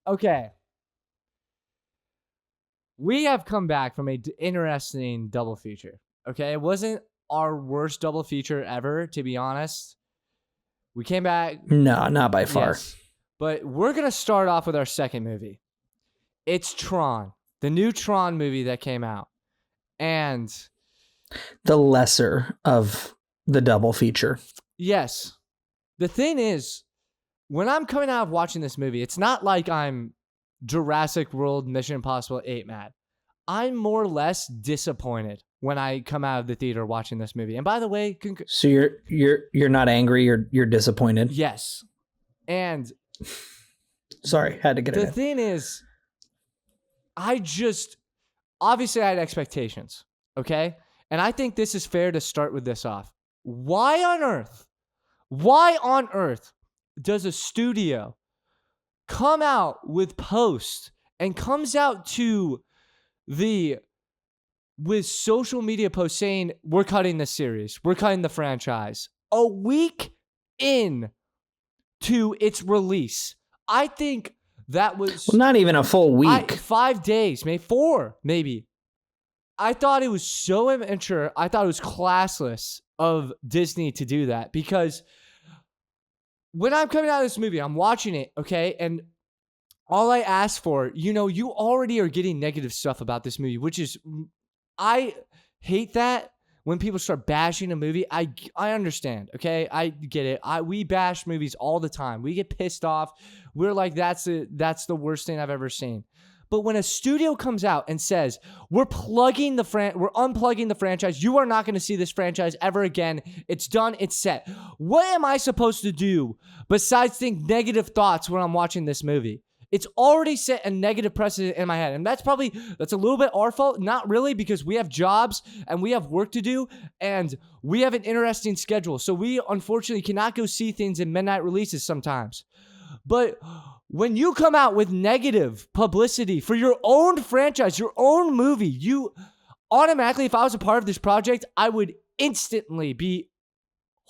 Okay. We have come back from a interesting double feature. Okay. It wasn't our worst double feature ever, to be honest. We came back. No, not by far. Yes. But we're going to start off with our second movie. It's Tron, the new Tron movie that came out. And the lesser of the double feature. Yes. The thing is, when I'm coming out of watching this movie, it's not like I'm Jurassic World Mission Impossible 8 mad. I'm more or less disappointed when I come out of the theater watching this movie. And by the way, so you're not angry, you're disappointed. Yes. And sorry, had to get it in. The thing is, obviously I had expectations, okay? And I think this is fair to start with this off. Why on earth does a studio come out with posts and comes out with social media posts saying, we're cutting the series, we're cutting the franchise a week in to its release? I think that was... Well, not even a full week. 5 days, maybe 4, maybe. I thought it was so immature. I thought it was classless of Disney to do that, because when I'm coming out of this movie, I'm watching it, okay? And all I ask for, you already are getting negative stuff about this movie, which is, I hate that when people start bashing a movie. I understand, okay? I get it. We bash movies all the time. We get pissed off. We're like, that's the worst thing I've ever seen. But when a studio comes out and says, we're unplugging the franchise, you are not going to see this franchise ever again. It's done. It's set. What am I supposed to do besides think negative thoughts when I'm watching this movie? It's already set a negative precedent in my head. And that's a little bit our fault. Not really, because we have jobs and we have work to do and we have an interesting schedule. So we unfortunately cannot go see things in midnight releases sometimes. But when you come out with negative publicity for your own franchise, your own movie, you automatically, if I was a part of this project, I would instantly be,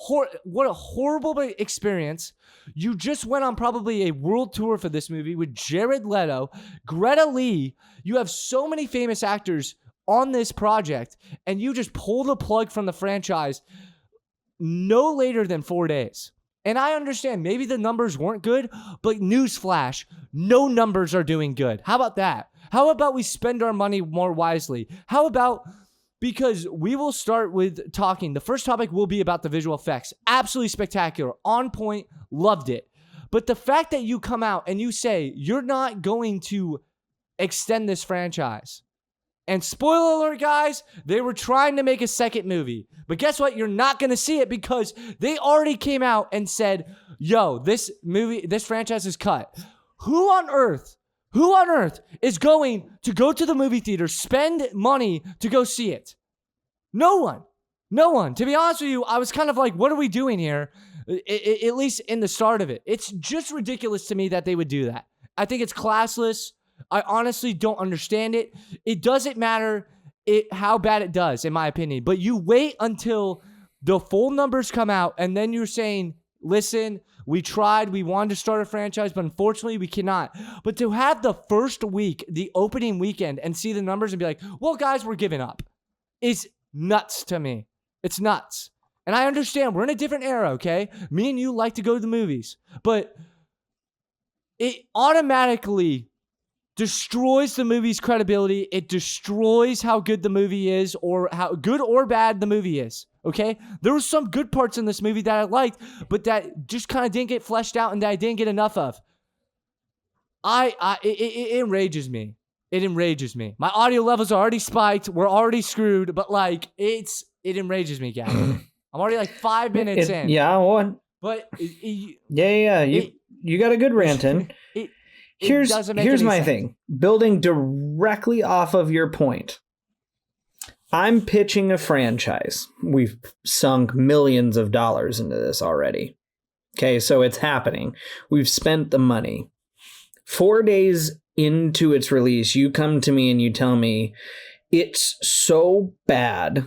what a horrible experience. You just went on probably a world tour for this movie with Jared Leto, Greta Lee. You have so many famous actors on this project, and you just pull the plug from the franchise no later than 4 days. And I understand maybe the numbers weren't good, but newsflash, no numbers are doing good. How about that? How about we spend our money more wisely? How about, because we will start with talking. The first topic will be about the visual effects. Absolutely spectacular. On point. Loved it. But the fact that you come out and you say you're not going to extend this franchise. And spoiler alert, guys, they were trying to make a second movie. But guess what? You're not going to see it because they already came out and said, yo, this franchise is cut. Who on earth is going to go to the movie theater, spend money to go see it? No one. To be honest with you, I was kind of like, what are we doing here? At least in the start of it. It's just ridiculous to me that they would do that. I think it's classless. I honestly don't understand it. It doesn't matter how bad it does, in my opinion. But you wait until the full numbers come out, and then you're saying, listen, we tried, we wanted to start a franchise, but unfortunately we cannot. But to have the first week, the opening weekend, and see the numbers and be like, well, guys, we're giving up, is nuts to me. It's nuts. And I understand, we're in a different era, okay? Me and you like to go to the movies. But it automatically destroys the movie's credibility. It destroys how good the movie is, or how good or bad the movie is, okay? There were some good parts in this movie that I liked, but that just kind of didn't get fleshed out and that I didn't get enough of. It enrages me. It enrages me. My audio levels are already spiked. We're already screwed, but like, it enrages me, Gavin. I'm already like 5 minutes in. Yeah, one. But you got a good rant in. Here's my sense. thing. Building directly off of your point. I'm pitching a franchise. We've sunk millions of dollars into this already. Okay, so it's happening. We've spent the money. 4 days into its release, you come to me and you tell me it's so bad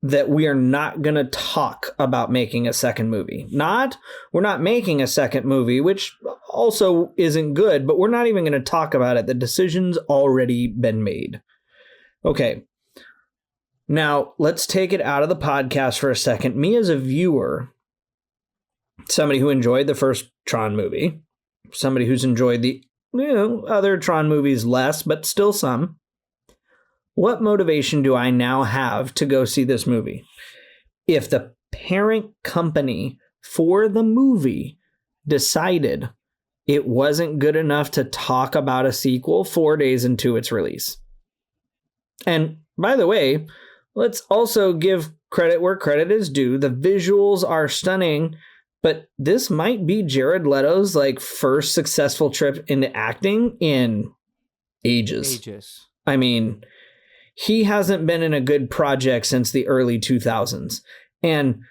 that we are not going to talk about making a second movie. We're not making a second movie, which also isn't good, but we're not even going to talk about it. The decision's already been made. Okay. Now, let's take it out of the podcast for a second. Me as a viewer, somebody who enjoyed the first Tron movie, somebody who's enjoyed the other Tron movies less, but still some. What motivation do I now have to go see this movie? If the parent company for the movie decided it wasn't good enough to talk about a sequel 4 days into its release. And by the way, let's also give credit where credit is due. The visuals are stunning, but this might be Jared Leto's first successful trip into acting in ages. I mean, he hasn't been in a good project since the early 2000s. And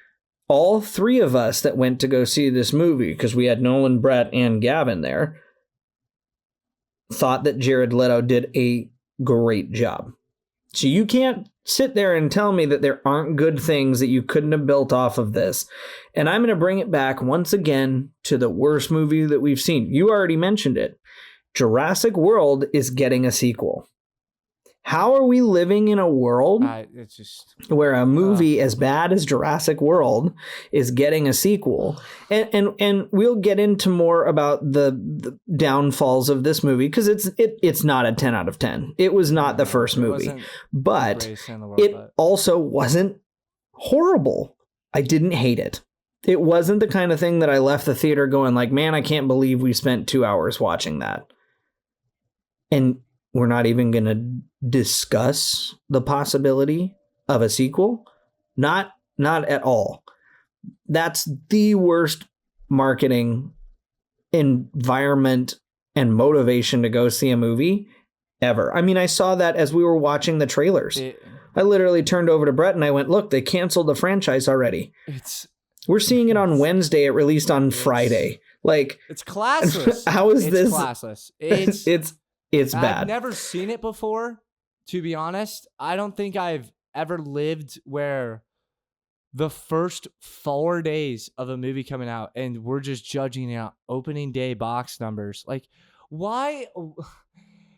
all three of us that went to go see this movie, because we had Nolan, Brett, and Gavin there, thought that Jared Leto did a great job. So you can't sit there and tell me that there aren't good things that you couldn't have built off of this. And I'm going to bring it back once again to the worst movie that we've seen. You already mentioned it. Jurassic World is getting a sequel. How are we living in a world where a movie as bad as Jurassic World is getting a sequel? And we'll get into more about the downfalls of this movie, because it's not a 10 out of 10. It was not the first movie, but it also wasn't horrible. I didn't hate it. It wasn't the kind of thing that I left the theater going man, I can't believe we spent 2 hours watching that. And we're not even going to discuss the possibility of a sequel. Not at all. That's the worst marketing environment and motivation to go see a movie ever. I mean, I saw that as we were watching the trailers. I literally turned over to Brett and I went, look, they canceled the franchise already. We're seeing it on Wednesday. It released on Friday. It's classless. How is this? Classless. It's bad. I've never seen it before, to be honest. I don't think I've ever lived where the first 4 days of a movie coming out and we're just judging it on opening day box numbers. Why?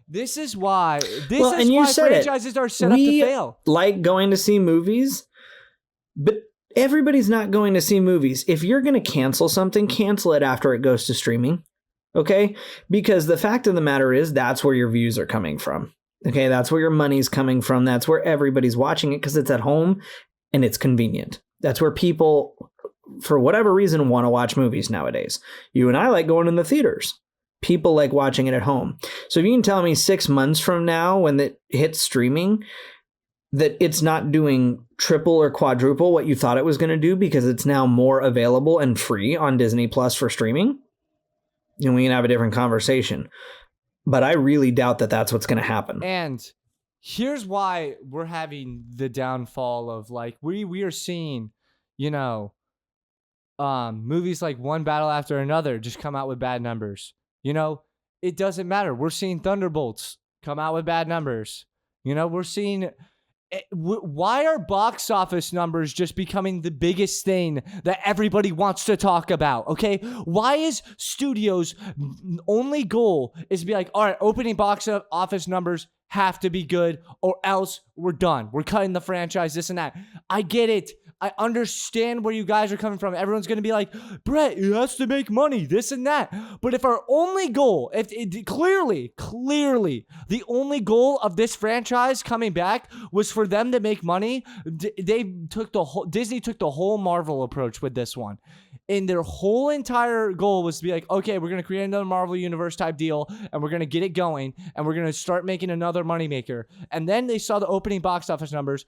This is why franchises are set up to fail. Like going to see movies, but everybody's not going to see movies. If you're going to cancel something, cancel it after it goes to streaming. Okay? Because the fact of the matter is that's where your views are coming from. Okay? That's where your money's coming from. That's where everybody's watching it, because it's at home and it's convenient. That's where people, for whatever reason, want to watch movies nowadays. You and I like going in the theaters. People like watching it at home. So if you can tell me 6 months from now when it hits streaming that it's not doing triple or quadruple what you thought it was going to do because it's now more available and free on Disney Plus for streaming, and we can have a different conversation. But I really doubt that that's what's going to happen. And here's why we're having the downfall of we are seeing, movies like One Battle After Another just come out with bad numbers. It doesn't matter. We're seeing Thunderbolts come out with bad numbers. We're seeing. Why are box office numbers just becoming the biggest thing that everybody wants to talk about? Okay, why is studios' only goal is to be all right, opening box office numbers have to be good or else we're done. We're cutting the franchise, this and that. I get it. I understand where you guys are coming from. Everyone's going to be like, Brett, it has to make money, this and that. But if our only goal, clearly, the only goal of this franchise coming back was for them to make money, Disney took the whole Marvel approach with this one. And their whole entire goal was to be okay, we're going to create another Marvel Universe type deal, and we're going to get it going, and we're going to start making another moneymaker. And then they saw the opening box office numbers,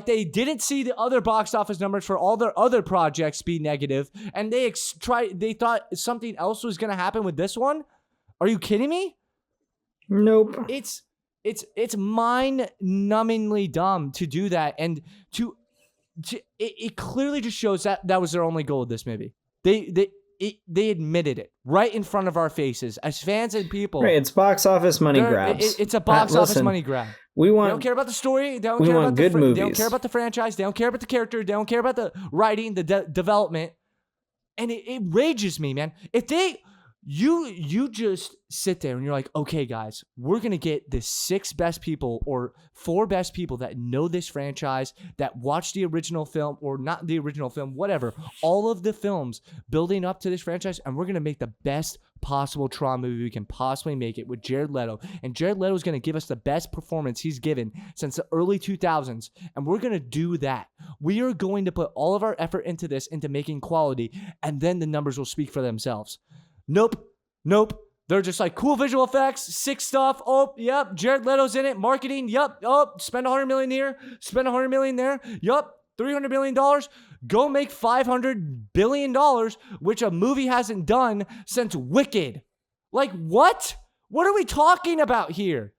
they didn't see the other box office numbers for all their other projects be negative, and they thought something else was going to happen with this one. Are you kidding me? Nope. It's mind-numbingly dumb to do that, and it clearly just shows that was their only goal with this movie. they admitted it right in front of our faces as fans and people. Right, it's box office money grabs. It's a box office listen, money grab. We They want. don't care about the story. They don't we care want about good They don't movies. care about the franchise. They don't care about the character. They don't care about the writing, the development. And it rages me, man. If you just sit there and you're like, okay, guys, we're going to get the 6 best people or 4 best people that know this franchise, that watch the original film or not the original film, whatever, all of the films building up to this franchise, and we're going to make the best possible Tron movie we can possibly make it with Jared Leto. And Jared Leto is going to give us the best performance he's given since the early 2000s, and we're going to do that. We are going to put all of our effort into this, into making quality, and then the numbers will speak for themselves. Nope. They're just like, cool visual effects, sick stuff. Oh, yep, Jared Leto's in it. Marketing, yep. Oh, spend $100 million here, spend $100 million there. Yup, $300 million. Go make $500 billion, which a movie hasn't done since Wicked. Like, what? What are we talking about here?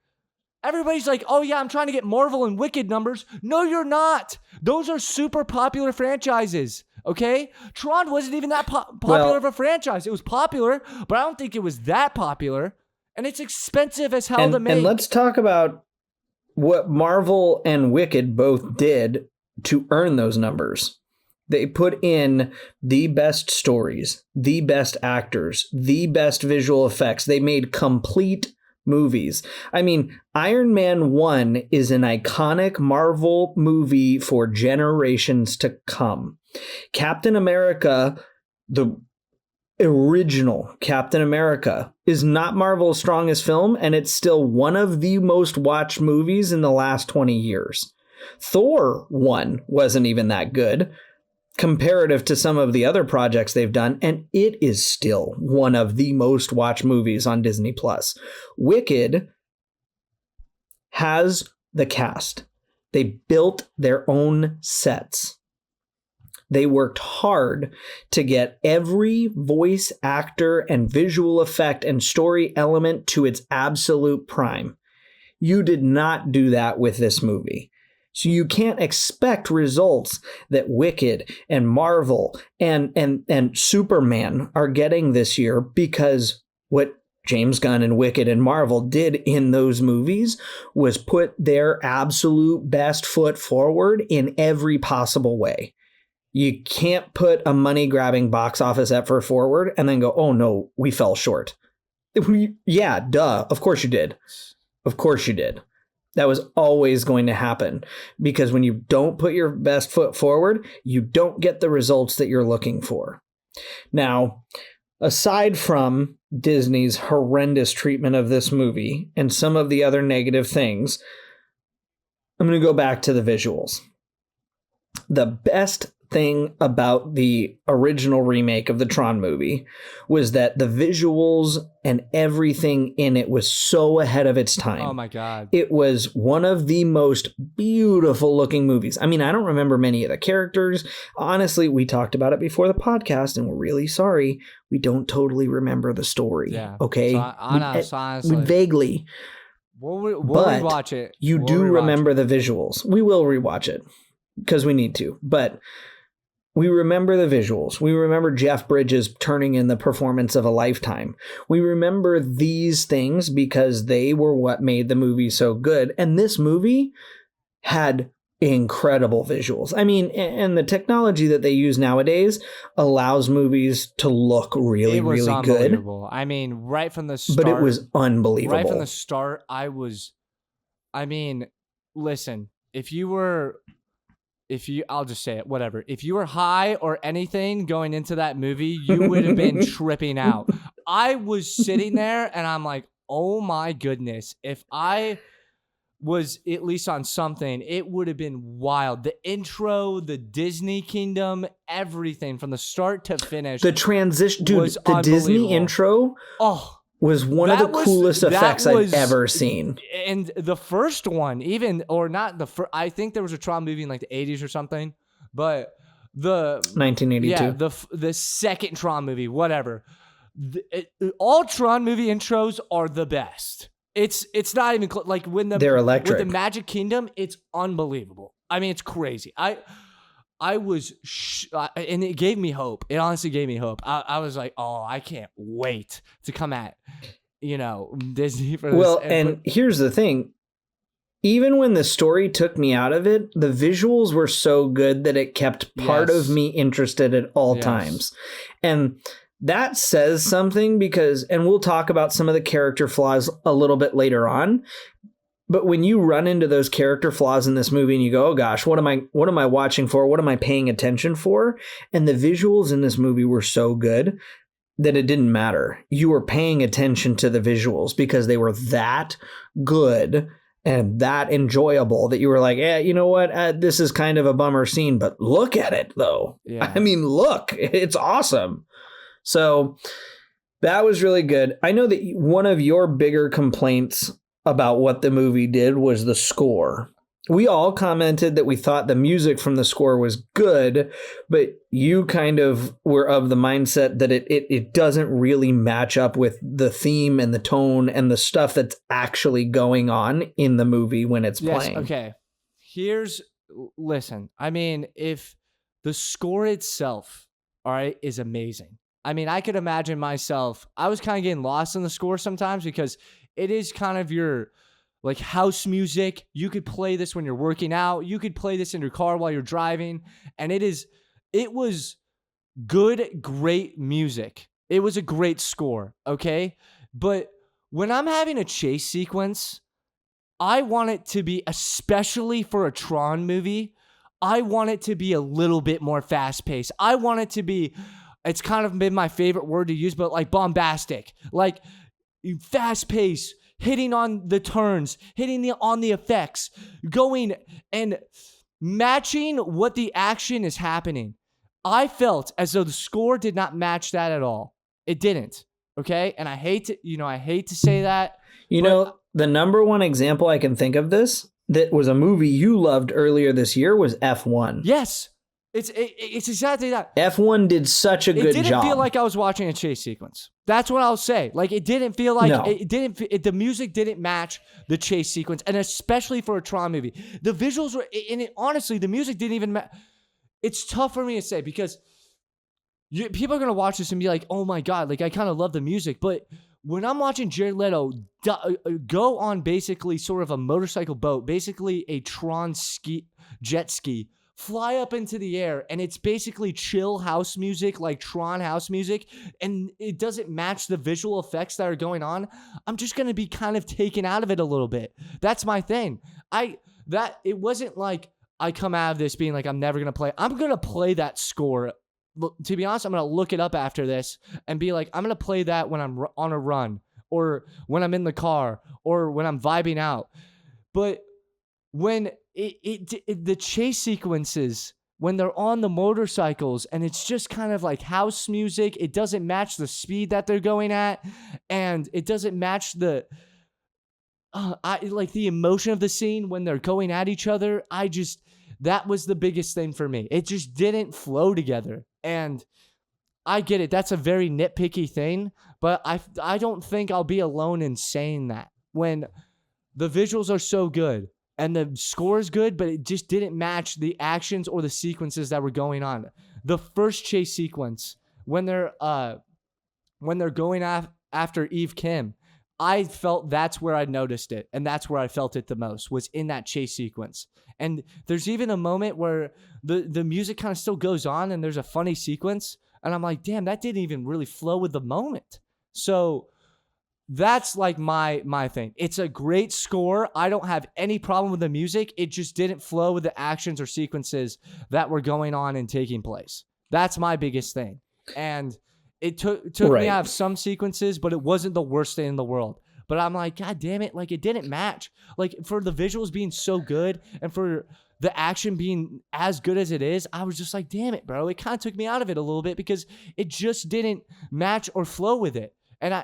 Everybody's like, oh yeah, I'm trying to get Marvel and Wicked numbers. No, you're not. Those are super popular franchises. Okay? Tron wasn't even that popular of a franchise. It was popular, but I don't think it was that popular. And it's expensive as hell to make. And let's talk about what Marvel and Wicked both did to earn those numbers. They put in the best stories, the best actors, the best visual effects. They made complete movies. I mean, Iron Man 1 is an iconic Marvel movie for generations to come. Captain America, the original Captain America, is not Marvel's strongest film, and it's still one of the most watched movies in the last 20 years. Thor 1 wasn't even that good comparative to some of the other projects they've done, and it is still one of the most watched movies on Disney+. Wicked has the cast. They built their own sets. They worked hard to get every voice actor and visual effect and story element to its absolute prime. You did not do that with this movie. So you can't expect results that Wicked and Marvel and Superman are getting this year, because what James Gunn and Wicked and Marvel did in those movies was put their absolute best foot forward in every possible way. You can't put a money-grabbing box office effort forward and then go, oh no, we fell short. Yeah, duh. Of course you did. Of course you did. That was always going to happen, because when you don't put your best foot forward, you don't get the results that you're looking for. Now, aside from Disney's horrendous treatment of this movie and some of the other negative things, I'm going to go back to the visuals. The best thing about the original remake of the Tron movie was that the visuals and everything in it was so ahead of its time. Oh my God. It was one of the most beautiful looking movies. I mean, I don't remember many of the characters. Honestly, we talked about it before the podcast, and we're really sorry. We don't totally remember the story. Yeah. Okay? So honestly. Vaguely. We'll but rewatch it. You do remember the visuals. We will rewatch it because we need to. But we remember the visuals. We remember Jeff Bridges turning in the performance of a lifetime. We remember these things because they were what made the movie so good. And this movie had incredible visuals. I mean, and the technology that they use nowadays allows movies to look really, really good. I mean, right from the start. But it was unbelievable. Right from the start, listen, I'll just say it, whatever. If you were high or anything going into that movie, you would have been tripping out. I was sitting there and I'm like, oh my goodness. If I was at least on something, it would have been wild. The intro, the Disney Kingdom, everything from the start to finish. The transition, dude, the Disney intro. Was one of the coolest effects I've ever seen. And the first one, I think there was a Tron movie in like the 80s or something, but the 1982. Yeah, the second Tron movie, whatever. All Tron movie intros are the best. It's not even like they're electric. With the Magic Kingdom, it's unbelievable. I mean, it's crazy. I was, and it gave me hope. It honestly gave me hope. I was like, oh, I can't wait to come at, Disney for this. Well, and here's the thing. Even when the story took me out of it, the visuals were so good that it kept part of me interested at all times. And that says something because, and we'll talk about some of the character flaws a little bit later on. But when you run into those character flaws in this movie and you go, oh gosh, what am I watching for? What am I paying attention for? And the visuals in this movie were so good that it didn't matter. You were paying attention to the visuals because they were that good and that enjoyable that you were like, you know what? This is kind of a bummer scene, but look at it though. Yeah. I mean, look, it's awesome. So that was really good. I know that one of your bigger complaints about what the movie did was the score. We all commented that we thought the music from the score was good, but you kind of were of the mindset that it doesn't really match up with the theme and the tone and the stuff that's actually going on in the movie when it's playing. Okay. Listen, I mean, if the score itself, all right, is amazing. I mean, I could imagine myself, I was kind of getting lost in the score sometimes because it is kind of your like house music. You could play this when you're working out. You could play this in your car while you're driving. And it was good, great music. It was a great score. Okay. But when I'm having a chase sequence, I want it to be, especially for a Tron movie, I want it to be a little bit more fast paced. I want it to be, it's kind of been my favorite word to use, but like bombastic, like fast pace, hitting on the turns, hitting on the effects, going and matching what the action is happening. I felt as though the score did not match that at all. It didn't. Okay. And I hate to say that. The number one example I can think of this that was a movie you loved earlier this year was F1. Yes. It's exactly that. F1 did such a good job. It didn't feel like I was watching a chase sequence. That's what I'll say. Like, it didn't feel like the music didn't match the chase sequence, and especially for a Tron movie, the visuals were. And honestly, the music didn't even match. It's tough for me to say because people are gonna watch this and be like, "Oh my god!" Like, I kind of love the music, but when I'm watching Jared Leto go on basically sort of a motorcycle boat, basically a Tron jet ski, fly up into the air, and it's basically chill house music, like Tron house music, and it doesn't match the visual effects that are going on, I'm just going to be kind of taken out of it a little bit. That's my thing. It wasn't like I come out of this being like, I'm never going to play. I'm going to play that score. To be honest, I'm going to look it up after this and be like, I'm going to play that when I'm on a run or when I'm in the car or when I'm vibing out. But when the chase sequences, when they're on the motorcycles and it's just kind of like house music, it doesn't match the speed that they're going at, and it doesn't match the the emotion of the scene when they're going at each other. That was the biggest thing for me. It just didn't flow together. And I get it. That's a very nitpicky thing, but I don't think I'll be alone in saying that when the visuals are so good. And the score is good, but it just didn't match the actions or the sequences that were going on. The first chase sequence, when they're going after Eve Kim, I felt that's where I noticed it, and that's where I felt it the most, was in that chase sequence. And there's even a moment where the music kind of still goes on, and there's a funny sequence, and I'm like, damn, that didn't even really flow with the moment. So that's like my thing. It's a great score. I don't have any problem with the music. It just didn't flow with the actions or sequences that were going on and taking place. That's my biggest thing. And it took me out of some sequences, but it wasn't the worst thing in the world. But I'm like, God damn it. Like, it didn't match. Like, for the visuals being so good and for the action being as good as it is, I was just like, damn it, bro. It kind of took me out of it a little bit because it just didn't match or flow with it. And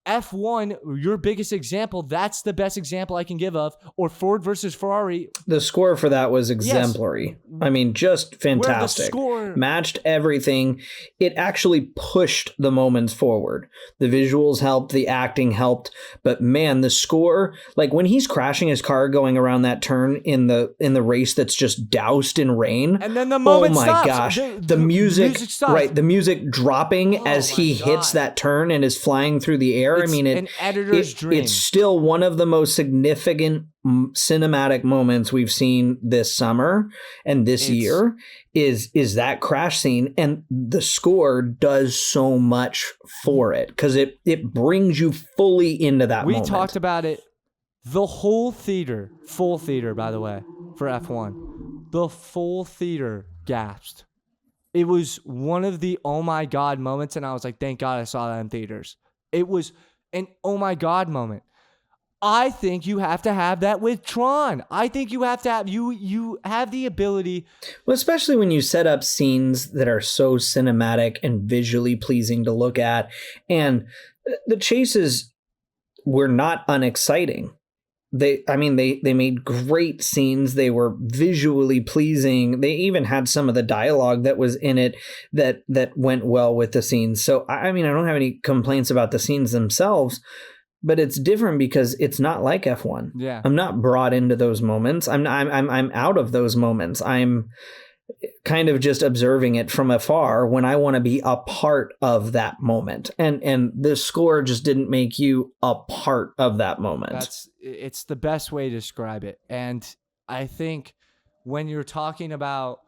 F1, your biggest example, that's the best example I can give of, or Ford versus Ferrari. The score for that was exemplary. Yes. I mean, just fantastic. Where the score matched everything. It actually pushed the moments forward. The visuals helped, the acting helped, but man, the score, like when he's crashing his car going around that turn in the race that's just doused in rain. And then the moment stops. Oh my gosh. The music stops. Right, the music dropping as he hits that turn and is flying through the air. It's I mean, an editor's dream. It's still one of the most significant cinematic moments we've seen this summer and this year is that crash scene, and the score does so much for it because it brings you fully into that moment. We talked about it. The whole theater, full theater, by the way, for F1, the full theater gasped. It was one of the oh my God moments, and I was like, thank God I saw that in theaters. It was an oh my God moment. I think you have to have that with Tron. I think you have to have, you have the ability. Well, especially when you set up scenes that are so cinematic and visually pleasing to look at. And the chases were not unexciting. They made great scenes. They were visually pleasing. They even had some of the dialogue that was in it that went well with the scenes. So, I mean, I don't have any complaints about the scenes themselves, but it's different because it's not like F1. Yeah. I'm not brought into those moments. I'm out of those moments. I'm kind of just observing it from afar when I want to be a part of that moment. And the score just didn't make you a part of that moment. It's the best way to describe it. And I think when you're talking about,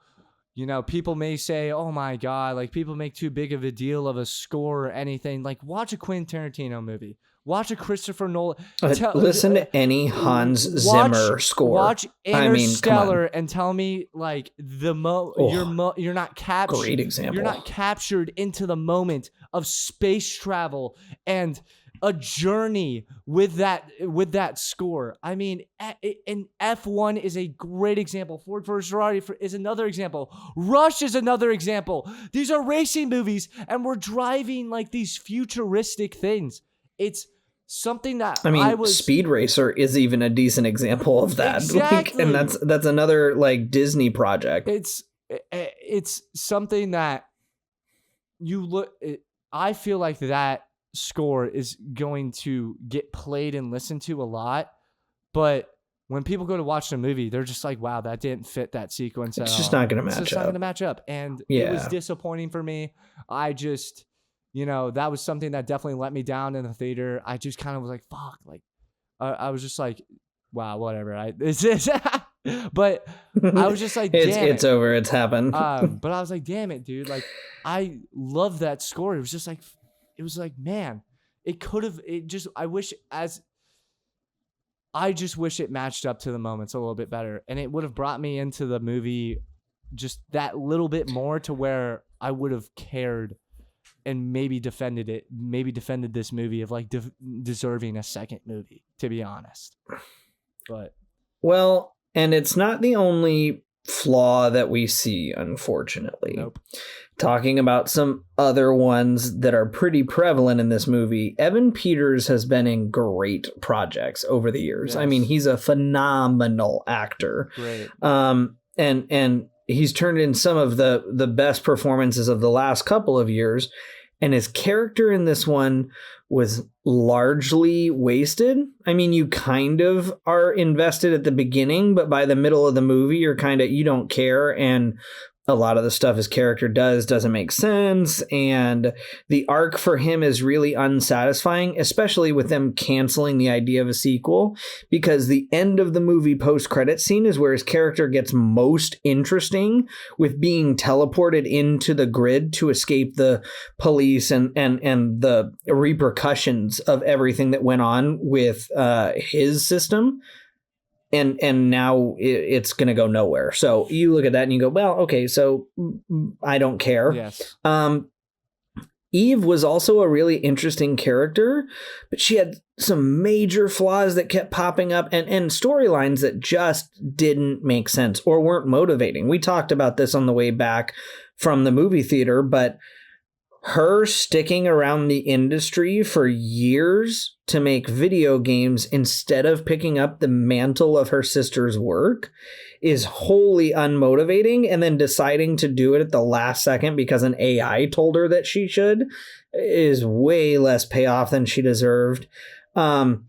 you know, people may say, oh my God, like people make too big of a deal of a score or anything. Like watch a Quentin Tarantino movie. Watch a Christopher Nolan. Listen to any Hans Zimmer score. Watch Interstellar and tell me like you're not captured. Great example. You're not captured into the moment of space travel and a journey with that score. I mean, and F1 is a great example. Ford vs. Ferrari is another example. Rush is another example. These are racing movies, and we're driving like these futuristic things. It's something that Speed Racer is even a decent example of that. Exactly. And that's another like Disney project. It's something that I feel like that score is going to get played and listened to a lot, but when people go to watch the movie, they're just like, wow, that didn't fit that sequence at all. It's just not going to match up. It's just not going to match up. And it was disappointing for me. I just, you know, that was something that definitely let me down in the theater. I just kind of was like, fuck. Like, I was just like, wow, whatever. But I was just like, damn it's over. It's happened. But I was like, damn it, dude. Like, I love that score. It was like, man, I just wish it matched up to the moments a little bit better. And it would have brought me into the movie just that little bit more to where I would have cared and maybe defended this movie of like deserving a second movie, to be honest. But well, and it's not the only flaw that we see, unfortunately. Nope. Talking about some other ones that are pretty prevalent in this movie, Evan Peters has been in great projects over the years. Yes. I mean, he's a phenomenal actor. Great. And he's turned in some of the best performances of the last couple of years, and his character in this one was largely wasted. I mean, you kind of are invested at the beginning, but by the middle of the movie, you don't care, and a lot of the stuff his character doesn't make sense, and the arc for him is really unsatisfying, especially with them canceling the idea of a sequel, because the end of the movie post-credit scene is where his character gets most interesting, with being teleported into the grid to escape the police and the repercussions of everything that went on with his system. And now it's going to go nowhere. So you look at that and you go, well, okay, so I don't care. Yes. Eve was also a really interesting character, but she had some major flaws that kept popping up and storylines that just didn't make sense or weren't motivating. We talked about this on the way back from the movie theater, but her sticking around the industry for years to make video games instead of picking up the mantle of her sister's work is wholly unmotivating, and then deciding to do it at the last second because an AI told her that she should is way less payoff than she deserved. And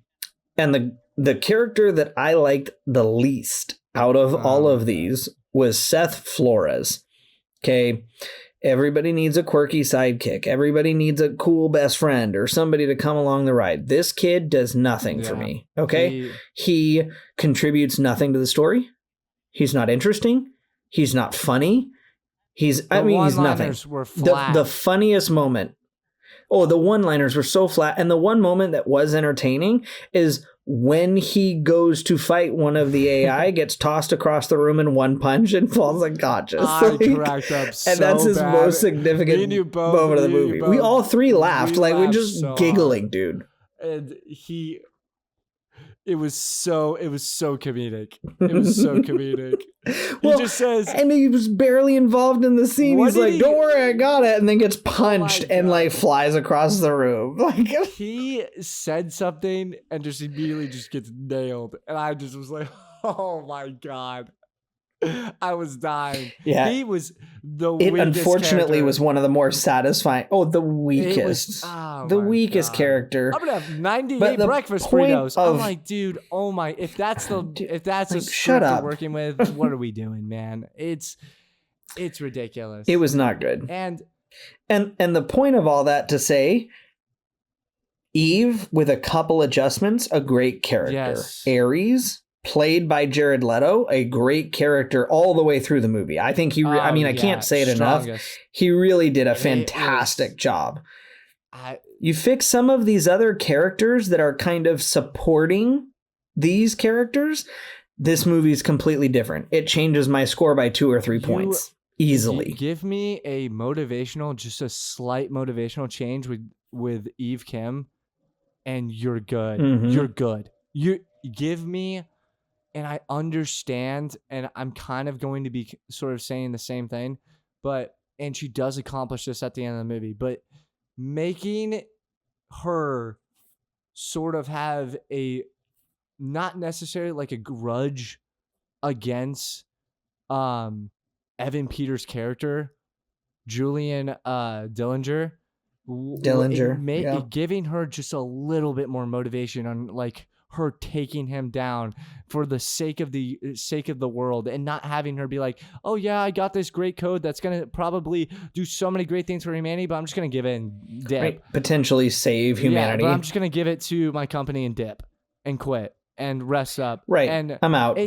the character that I liked the least out of all of these was Seth Flores. Okay. Everybody needs a quirky sidekick. Everybody needs a cool best friend or somebody to come along the ride. This kid does nothing for me. Okay. He contributes nothing to the story. He's not interesting. He's not funny. He's nothing. Were flat. The funniest moment. Oh, the one-liners were so flat. And the one moment that was entertaining is when he goes to fight one of the AI, gets tossed across the room in one punch and falls unconscious. I cracked up so and that's his bad. most significant moment of the movie. We all three laughed. We're just so giggling, hard. Dude. And it was so comedic. It was so comedic. Well, he just says, and he was barely involved in the scene. He's like, "Don't worry, I got it," and then gets punched and flies across the room. He said something and just immediately just gets nailed, and I just was like, "Oh my god." I was dying. Yeah, he was the. It unfortunately was one of the more satisfying. Oh, the weakest, weakest character. I'm gonna have 98 breakfast burritos. I'm like, dude. Oh my! If that's a script we're working with, what are we doing, man? It's ridiculous. It was not good. And the point of all that to say, Eve with a couple adjustments, a great character. Yes. Ares, played by Jared Leto, a great character all the way through the movie. I think I can't say it enough. He really did a fantastic job. You fix some of these other characters that are kind of supporting these characters, this movie is completely different. It changes my score by 2 or 3 points easily. Give me a just a slight motivational change with Eve Kim, and you're good. Mm-hmm. You're good. You give me. And I understand, and I'm kind of going to be sort of saying the same thing, and she does accomplish this at the end of the movie, but making her sort of have not necessarily like a grudge against Evan Peters' character, Julian Dillinger, giving her just a little bit more motivation on like her taking him down for the sake of the world, and not having her be like, oh yeah, I got this great code that's going to probably do so many great things for humanity, but I'm just going to give it and dip. Right. Potentially save humanity. Yeah, but I'm just going to give it to my company and dip and quit and rest up. Right. And I'm out.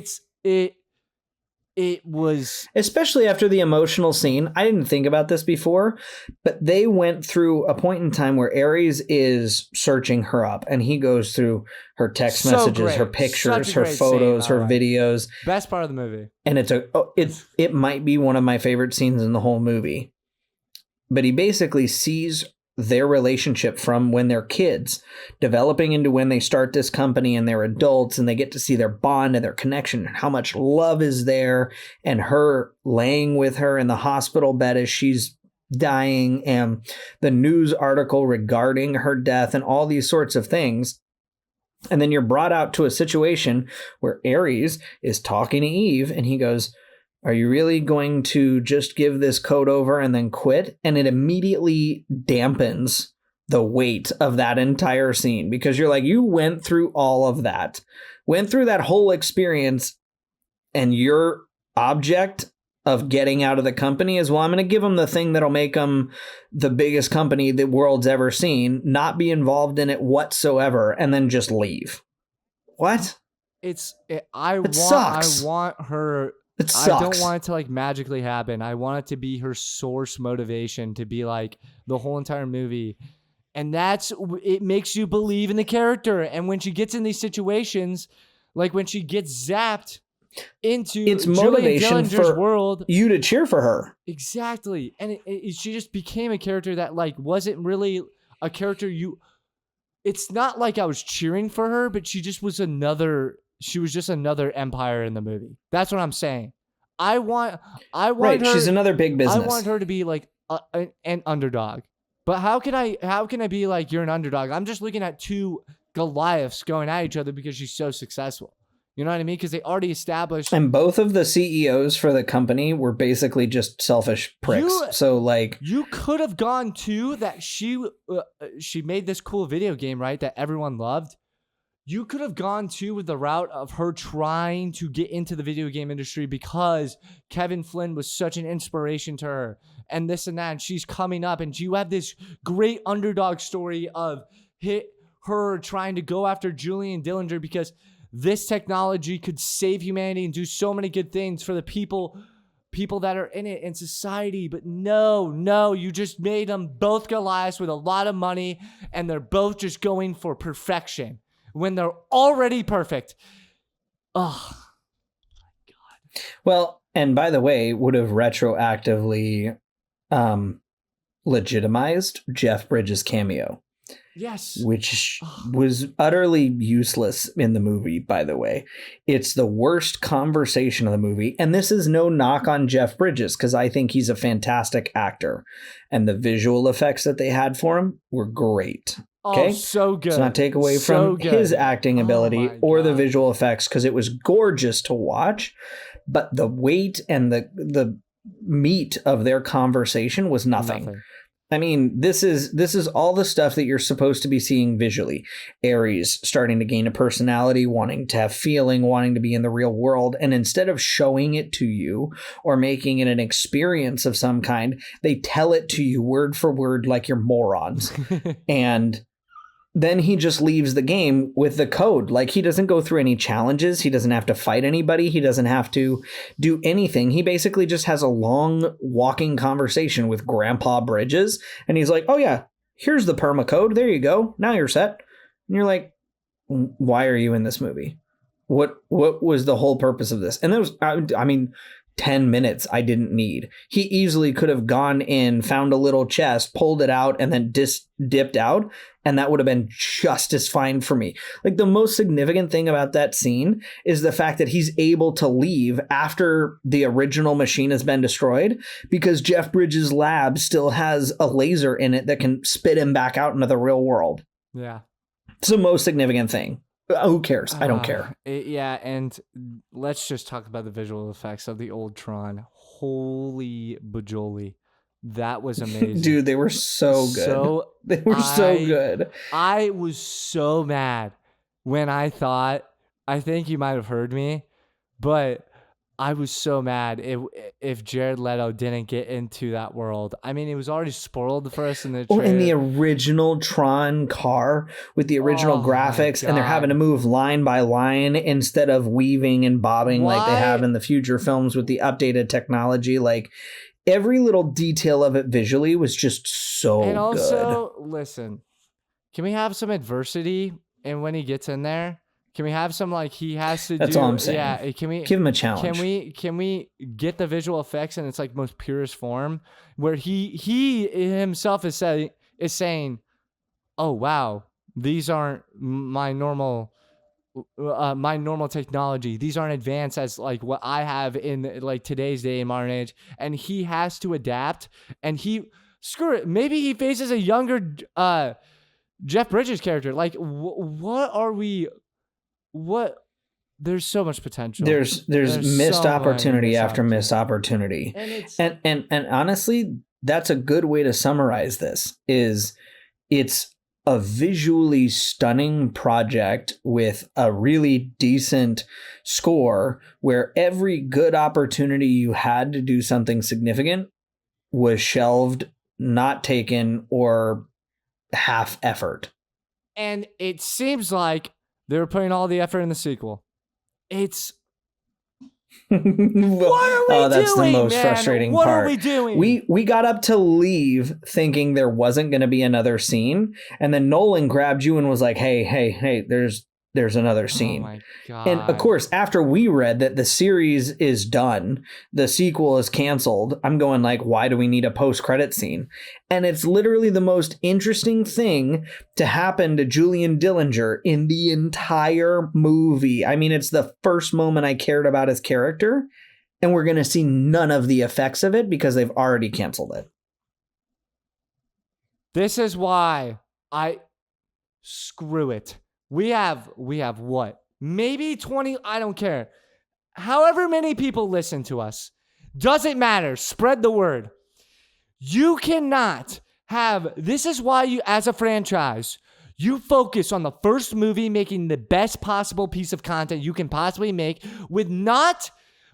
It was... Especially after the emotional scene. I didn't think about this before, but they went through a point in time where Ares is searching her up, and he goes through her text messages, her pictures, her photos, her videos. Best part of the movie. And it might be one of my favorite scenes in the whole movie. But he basically sees their relationship from when they're kids, developing into when they start this company and they're adults, and they get to see their bond and their connection and how much love is there, and her laying with her in the hospital bed as she's dying, and the news article regarding her death, and all these sorts of things. And then you're brought out to a situation where Ares is talking to Eve, and he goes, are you really going to just give this code over and then quit? And it immediately dampens the weight of that entire scene, because you're like, you went through all of that, went through that whole experience, and your object of getting out of the company is, well, I'm going to give them the thing that'll make them the biggest company the world's ever seen, not be involved in it whatsoever, and then just leave. What? I want her... I don't want it to like magically happen. I want it to be her source motivation to be like the whole entire movie. And it makes you believe in the character. And when she gets in these situations, like when she gets zapped into motivation Dillinger's world, you to cheer for her. Exactly. And she just became a character that like wasn't really a character it's not like I was cheering for her, but she was just another empire in the movie. That's what I'm saying. I want right, her. She's another big business. I want her to be like an underdog, But how can I be like, you're an underdog? I'm just looking at two Goliaths going at each other because she's so successful. You know what I mean? Because they already established. And both of the CEOs for the company were basically just selfish pricks. So like, you could have gone to that she made this cool video game, right, that everyone loved. You could have gone to with the route of her trying to get into the video game industry because Kevin Flynn was such an inspiration to her and this and that. And she's coming up and you have this great underdog story of her trying to go after Julian Dillinger because this technology could save humanity and do so many good things for the people that are in it in society. But no, you just made them both Goliaths with a lot of money and they're both just going for perfection when they're already perfect. Oh, my God. Well, and by the way, would have retroactively legitimized Jeff Bridges' cameo. Yes. Which was utterly useless in the movie, by the way. It's the worst conversation of the movie. And this is no knock on Jeff Bridges, because I think he's a fantastic actor. And the visual effects that they had for him were great. Okay? Oh, so good. Let's not take away from his acting ability or the visual effects, because it was gorgeous to watch. But the weight and the meat of their conversation was nothing. I mean, this is all the stuff that you're supposed to be seeing visually. Ares starting to gain a personality, wanting to have feeling, wanting to be in the real world. And instead of showing it to you or making it an experience of some kind, they tell it to you word for word like you're morons. And then he just leaves the game with the code. Like, he doesn't go through any challenges. He doesn't have to fight anybody. He doesn't have to do anything. He basically just has a long walking conversation with Grandpa Bridges. And he's like, oh yeah, here's the perma code. There you go. Now you're set. And you're like, why are you in this movie? What was the whole purpose of this? And there was, I mean, 10 minutes I didn't need. He easily could have gone in, found a little chest, pulled it out, and then dipped out. And that would have been just as fine for me. Like, the most significant thing about that scene is the fact that he's able to leave after the original machine has been destroyed, because Jeff Bridges' lab still has a laser in it that can spit him back out into the real world. Yeah. It's the most significant thing. Who cares? I don't care. Yeah, and let's just talk about the visual effects of the old Tron. Holy bajoli. That was amazing. Dude, they were so good. They were so good. I was so mad when I think you might have heard me, but I was so mad if Jared Leto didn't get into that world. I mean, it was already spoiled for us in the trailer. In the original Tron car with the original graphics, and they're having to move line by line instead of weaving and bobbing like they have in the future films with the updated technology. Like, every little detail of it visually was just so good. And also, listen, can we have some adversity? And when he gets in there, can we have some, like, he has to That's all I'm saying. Yeah, can we give him a challenge? Can we get the visual effects in its like most purest form, where he himself is saying, oh wow, these aren't my normal technology. These aren't advanced as like what I have in like today's day and modern age. And he has to adapt. And screw it. Maybe he faces a younger Jeff Bridges character. Like, there's so much potential. There's missed opportunity after missed opportunity. And honestly, that's a good way to summarize this. It's a visually stunning project with a really decent score, where every good opportunity you had to do something significant was shelved, not taken, or half effort. And it seems like they were putting all the effort in the sequel. It's what are we doing? That's the most frustrating part. What are we doing? We got up to leave thinking there wasn't going to be another scene, and then Nolan grabbed you and was like, "Hey, there's another scene." Oh my God. And of course, after we read that the series is done, the sequel is canceled, I'm going like, why do we need a post-credit scene? And it's literally the most interesting thing to happen to Julian Dillinger in the entire movie. I mean, it's the first moment I cared about his character, and we're going to see none of the effects of it because they've already canceled it. This is why screw it. We have what? Maybe 20, I don't care. However many people listen to us. Doesn't matter. Spread the word. You cannot have, this is why you, as a franchise, you focus on the first movie making the best possible piece of content you can possibly make with not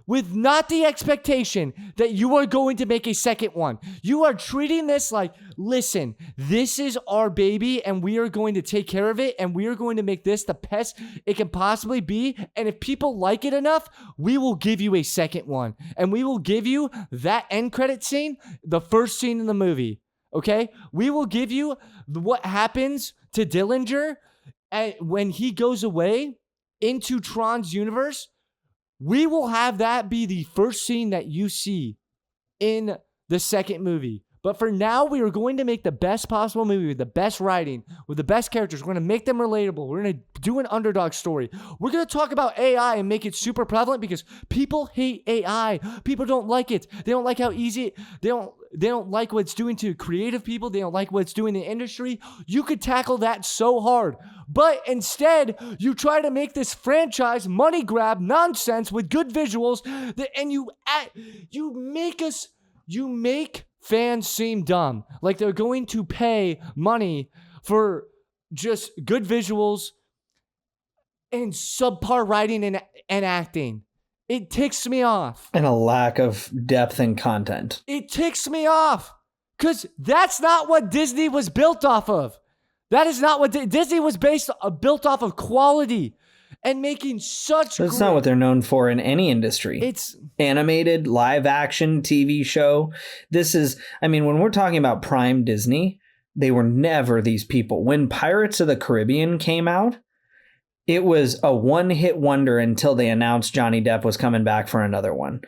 the expectation that you are going to make a second one. You are treating this like, listen, this is our baby and we are going to take care of it and we are going to make this the best it can possibly be. And if people like it enough, we will give you a second one. And we will give you that end credit scene, the first scene in the movie. Okay? We will give you what happens to Dillinger when he goes away into Tron's universe. We will have that be the first scene that you see in the second movie. But for now, we are going to make the best possible movie with the best writing, with the best characters. We're going to make them relatable. We're going to do an underdog story. We're going to talk about AI and make it super prevalent because people hate AI. People don't like it. They don't like how easy they don't like what it's doing to creative people. They don't like what it's doing in the industry. You could tackle that so hard. But instead, you try to make this franchise money grab nonsense with good visuals and you make fans seem dumb. Like they're going to pay money for just good visuals and subpar writing and acting. It ticks me off. And a lack of depth and content. It ticks me off. Because that's not what Disney was built off of. That is not what Disney was built off of quality and making such. That's not what they're known for in any industry. It's animated, live action, TV show. This is, when we're talking about prime Disney, they were never these people. When Pirates of the Caribbean came out, it was a one-hit wonder until they announced Johnny Depp was coming back for another one.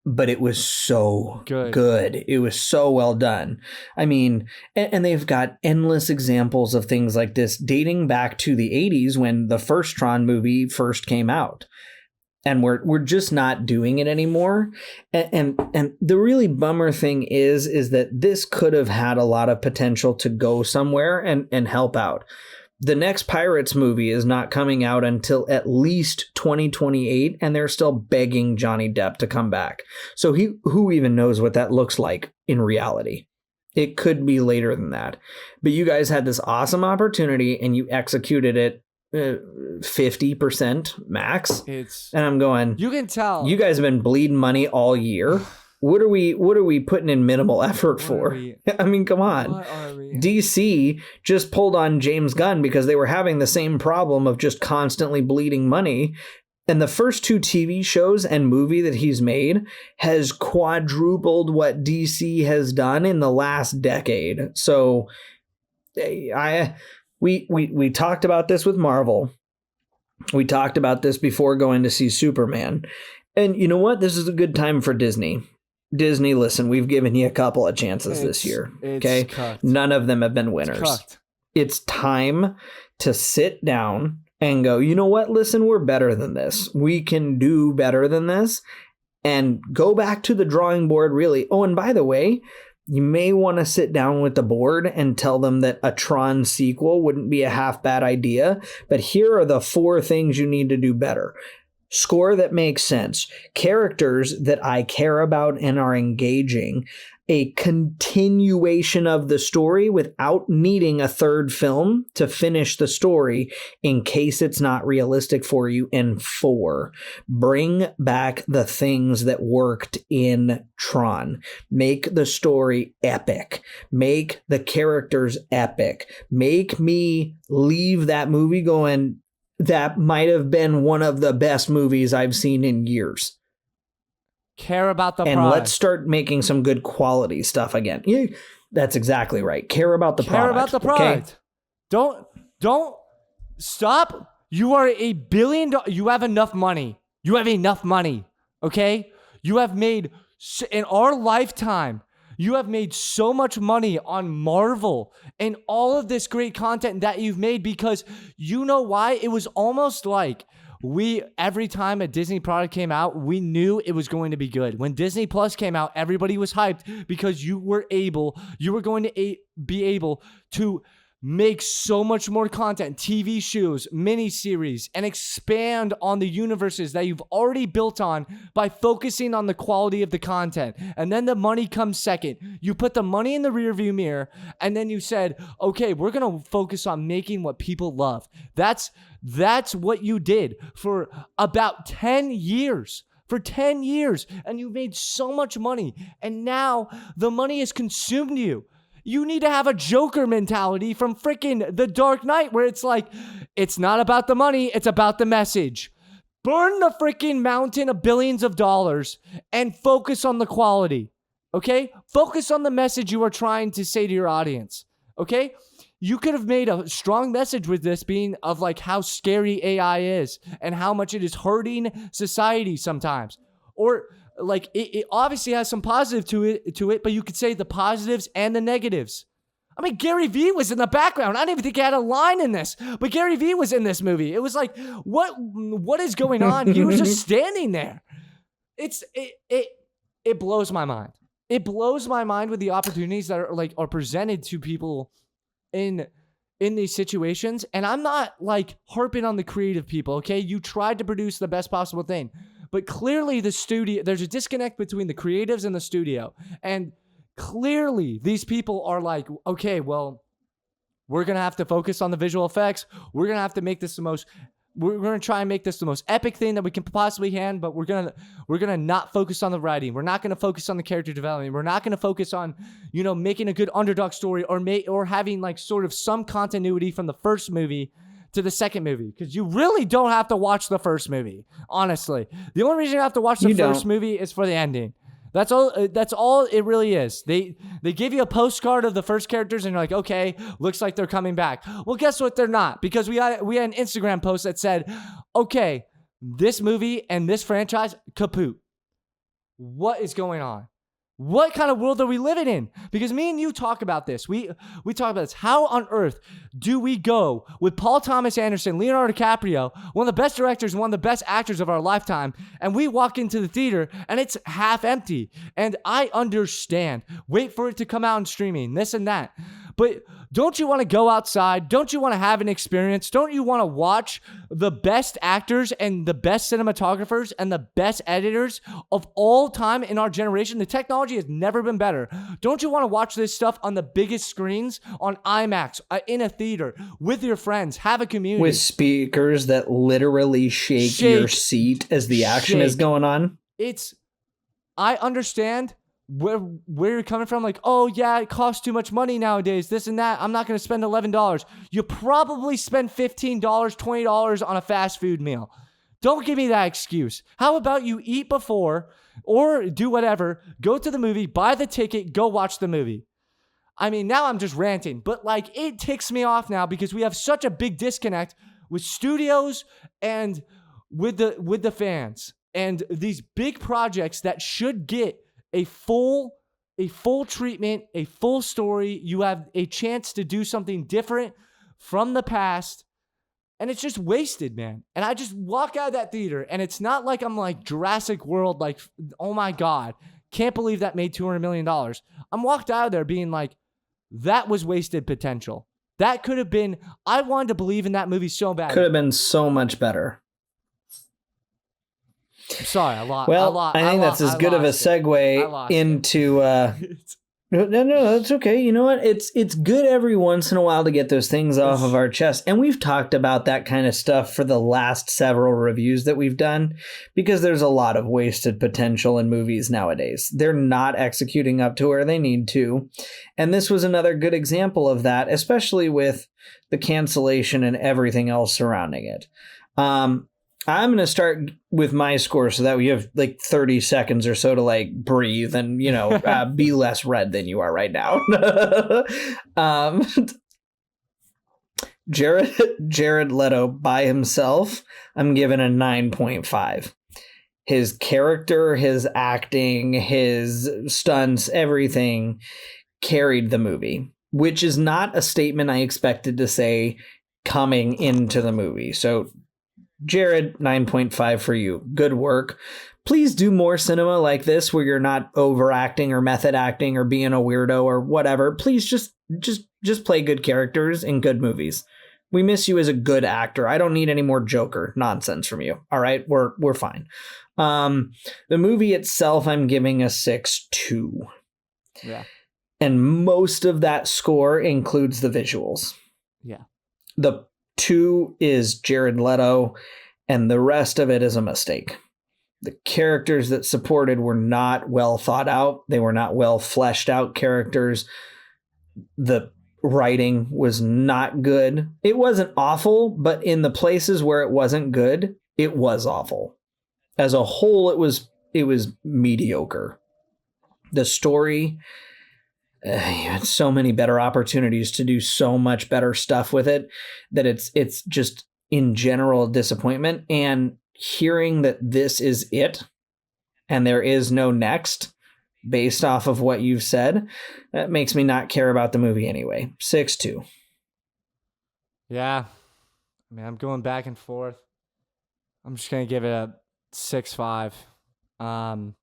But it was so good. It was so well done. And they've got endless examples of things like this dating back to the 80s when the first Tron movie first came out. And we're just not doing it anymore. And the really bummer thing is that this could have had a lot of potential to go somewhere and help out. The next Pirates movie is not coming out until at least 2028, and they're still begging Johnny Depp to come back. So who even knows what that looks like in reality? It could be later than that. But you guys had this awesome opportunity, and you executed it 50% max. And I'm going, you can tell. You guys have been bleeding money all year. What are we putting in minimal effort for? Come on. What are we? DC just pulled on James Gunn because they were having the same problem of just constantly bleeding money. And the first two TV shows and movie that he's made has quadrupled what DC has done in the last decade. So we talked about this with Marvel. We talked about this before going to see Superman. And you know what? This is a good time for Disney. Disney, listen, we've given you a couple of chances this year. Okay. None of them have been winners. It's time to sit down and go, you know what? Listen, we're better than this. We can do better than this, and go back to the drawing board, really. Oh, and by the way, you may want to sit down with the board and tell them that a Tron sequel wouldn't be a half bad idea. But here are the 4 things you need to do better. Score that makes sense, characters that I care about and are engaging, a continuation of the story without needing a third film to finish the story in case it's not realistic for you, and 4, bring back the things that worked in Tron. Make the story epic. Make the characters epic. Make me leave that movie going, that might have been one of the best movies I've seen in years. Care about the product. And let's start making some good quality stuff again. Yeah, that's exactly right. Care about the product. Care about the product. Okay? Don't stop. You are $1 billion. You have enough money. You have enough money. Okay? You have made, in our lifetime, you have made so much money on Marvel and all of this great content that you've made, because you know why? It was almost like every time a Disney product came out, we knew it was going to be good. When Disney Plus came out, everybody was hyped because you were going to be able to make so much more content, TV shows, miniseries, and expand on the universes that you've already built on by focusing on the quality of the content. And then the money comes second. You put the money in the rearview mirror, and then you said, okay, we're going to focus on making what people love. That's what you did for about 10 years. For 10 years, and you made so much money, and now the money has consumed you. You need to have a Joker mentality from freaking The Dark Knight, where it's like, it's not about the money, it's about the message. Burn the freaking mountain of billions of dollars and focus on the quality, okay? Focus on the message you are trying to say to your audience, okay? You could have made a strong message with this being of like how scary AI is and how much it is hurting society sometimes. Or like it obviously has some positive to it, but you could say the positives and the negatives. I mean, Gary Vee was in the background. I don't even think he had a line in this, but Gary Vee was in this movie. It was like, what is going on? He was just standing there. It blows my mind. It blows my mind with the opportunities that are presented to people in these situations. And I'm not like harping on the creative people. Okay, you tried to produce the best possible thing. But clearly the studio, there's a disconnect between the creatives and the studio. And clearly these people are like, okay, well, we're going to have to focus on the visual effects. We're going to have to make this we're going to try and make this the most epic thing that we can possibly hand, but we're going to not focus on the writing. We're not going to focus on the character development. We're not going to focus on, making a good underdog story or having like sort of some continuity from the first movie to the second movie, because you really don't have to watch the first movie, honestly. The only reason you have to watch the first movie is for the ending. That's all it really is. They give you a postcard of the first characters and you're like, okay, looks like they're coming back. Well, guess what? They're not, because we had an Instagram post that said, okay, this movie and this franchise, kaput. What is going on? What kind of world are we living in? Because me and you talk about this. We talk about this. How on earth do we go with Paul Thomas Anderson, Leonardo DiCaprio, one of the best directors, one of the best actors of our lifetime, and we walk into the theater and it's half empty? And I understand. Wait for it to come out in streaming, this and that. But don't you want to go outside? Don't you want to have an experience? Don't you want to watch the best actors and the best cinematographers and the best editors of all time in our generation? The technology has never been better. Don't you want to watch this stuff on the biggest screens, on IMAX, in a theater, with your friends, have a community? With speakers that literally shake your seat as the action is going on? I understand where you're coming from, like, oh yeah, it costs too much money nowadays, this and that. I'm not going to spend $11. You probably spend $15, $20 on a fast food meal. Don't give me that excuse. How about you eat before or do whatever, go to the movie, buy the ticket, go watch the movie. I mean, now I'm just ranting, but like it ticks me off now because we have such a big disconnect with studios and with the fans and these big projects that should get a full treatment, a full story. You have a chance to do something different from the past, and it's just wasted, man. And I just walk out of that theater, and it's not like I'm like Jurassic World, like, oh my God, can't believe that made $200 million. I'm walked out of there being like, that was wasted potential. That could have been, I wanted to believe in that movie so bad. Could have been so much better. I'm sorry, I think that's as good of a segue into. No, that's okay. You know what? It's good every once in a while to get those things off of our chest, and we've talked about that kind of stuff for the last several reviews that we've done, because there's a lot of wasted potential in movies nowadays. They're not executing up to where they need to, and this was another good example of that, especially with the cancellation and everything else surrounding it. I'm going to start with my score so that we have like 30 seconds or so to like breathe and, be less red than you are right now. Jared Leto by himself, I'm giving a 9.5. His character, his acting, his stunts, everything carried the movie, which is not a statement I expected to say coming into the movie. So Jared, 9.5 for you. Good work. Please do more cinema like this where you're not overacting or method acting or being a weirdo or whatever. Please just play good characters in good movies. We miss you as a good actor. I don't need any more Joker nonsense from you. All right, we're fine. The movie itself, I'm giving a 6.2. Yeah. And most of that score includes the visuals. Yeah. The 2 is Jared Leto, and the rest of it is a mistake. The characters that supported were not well thought out. They were not well fleshed out characters. The writing was not good. It wasn't awful, but in the places where it wasn't good, it was awful. As a whole, it was mediocre. The story, you had so many better opportunities to do so much better stuff with it that it's just in general disappointment. And hearing that this is it and there is no next based off of what you've said, that makes me not care about the movie anyway. 6.2. Yeah. I mean, I'm going back and forth. I'm just going to give it a 6.5.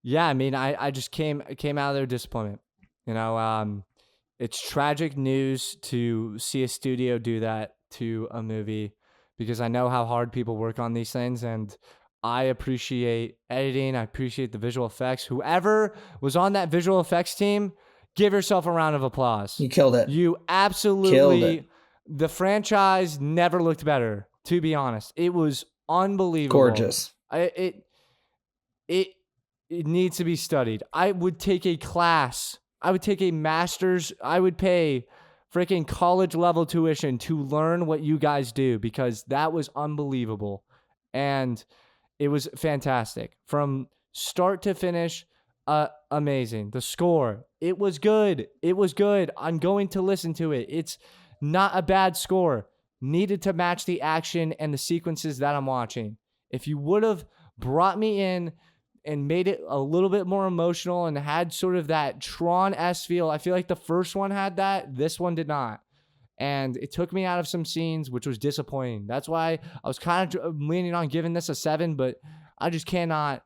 Yeah, I mean, I just came out of there disappointed. You know, it's tragic news to see a studio do that to a movie because I know how hard people work on these things, and I appreciate editing. I appreciate the visual effects. Whoever was on that visual effects team, give yourself a round of applause. You killed it. You absolutely killed it. The franchise never looked better, to be honest. It was unbelievable. Gorgeous. It needs to be studied. I would take a class. I would take a master's. I would pay freaking college level tuition to learn what you guys do because that was unbelievable. And it was fantastic. From start to finish, amazing. The score, it was good. It was good. I'm going to listen to it. It's not a bad score. Needed to match the action and the sequences that I'm watching. If you would have brought me in and made it a little bit more emotional and had sort of that Tron-esque feel. I feel like the first one had that. This one did not. And it took me out of some scenes, which was disappointing. That's why I was kind of leaning on giving this a 7, but I just cannot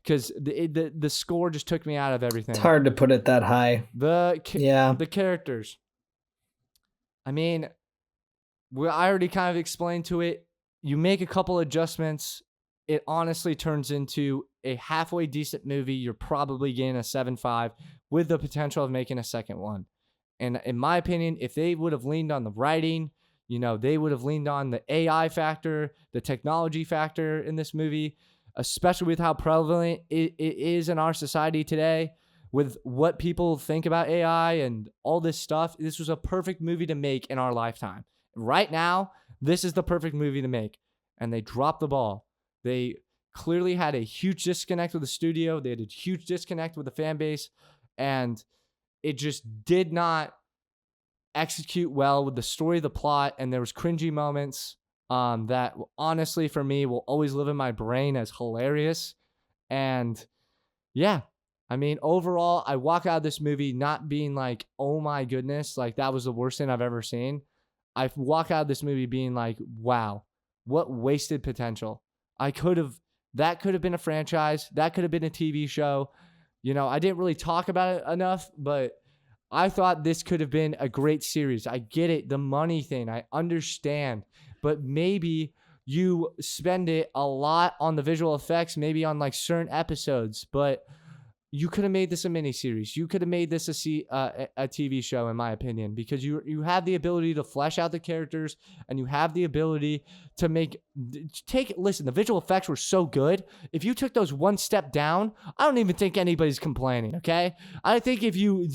because the score just took me out of everything. It's hard to put it that high. The characters. I mean, I already kind of explained to it. You make a couple adjustments. It honestly turns into a halfway decent movie. You're probably getting a 7.5 with the potential of making a second one. And in my opinion, if they would have leaned on the writing, you know, they would have leaned on the AI factor, the technology factor in this movie, especially with how prevalent it is in our society today, with what people think about AI and all this stuff. This was a perfect movie to make in our lifetime. Right now, this is the perfect movie to make. And they dropped the ball. They clearly had a huge disconnect with the studio. They had a huge disconnect with the fan base. And it just did not execute well with the story, the plot. And there was cringy moments that honestly, for me, will always live in my brain as hilarious. And yeah, I mean, overall, I walk out of this movie not being like, oh my goodness, like that was the worst thing I've ever seen. I walk out of this movie being like, wow, what wasted potential. That could have been a franchise. That could have been a TV show. You know, I didn't really talk about it enough, but I thought this could have been a great series. I get it, the money thing, I understand, but maybe you spend it a lot on the visual effects, maybe on like certain episodes, but you could have made this a miniseries. You could have made this a TV show, in my opinion, because you have the ability to flesh out the characters and you have the ability to listen, the visual effects were so good. If you took those one step down, I don't even think anybody's complaining, okay? I think if you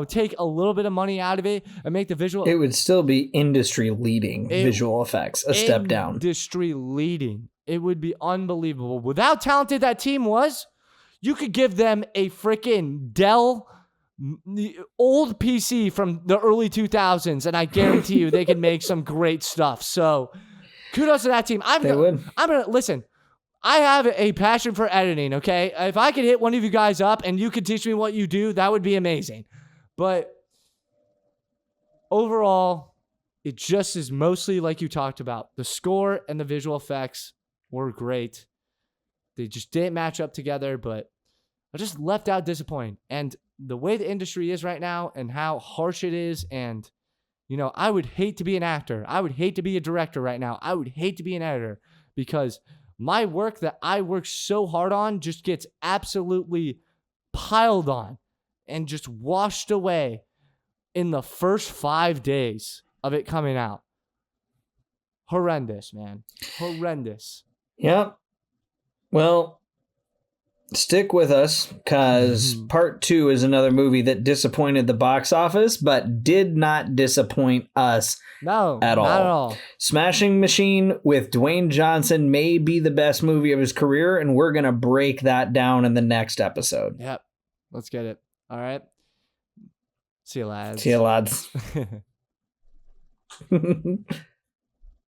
take a little bit of money out of it and make the visual... It would still be industry leading visual effects, a step down. Industry leading. It would be unbelievable. With how talented that team was... You could give them a freaking Dell old PC from the early 2000s, and I guarantee you they could make some great stuff. So kudos to that team. I'm gonna listen. I have a passion for editing, okay? If I could hit one of you guys up and you could teach me what you do, that would be amazing. But overall, it just is mostly like you talked about. The score and the visual effects were great. They just didn't match up together, but I just left out disappointed. And the way the industry is right now and how harsh it is, and, you know, I would hate to be an actor. I would hate to be a director right now. I would hate to be an editor, because my work that I work so hard on just gets absolutely piled on and just washed away in the first 5 days of it coming out. Horrendous, man. Horrendous. Yep. Well, stick with us, because part 2 is another movie that disappointed the box office, but did not disappoint us at all. Smashing Machine with Dwayne Johnson may be the best movie of his career, and we're going to break that down in the next episode. Yep. Let's get it. All right. See you, lads. See you, lads.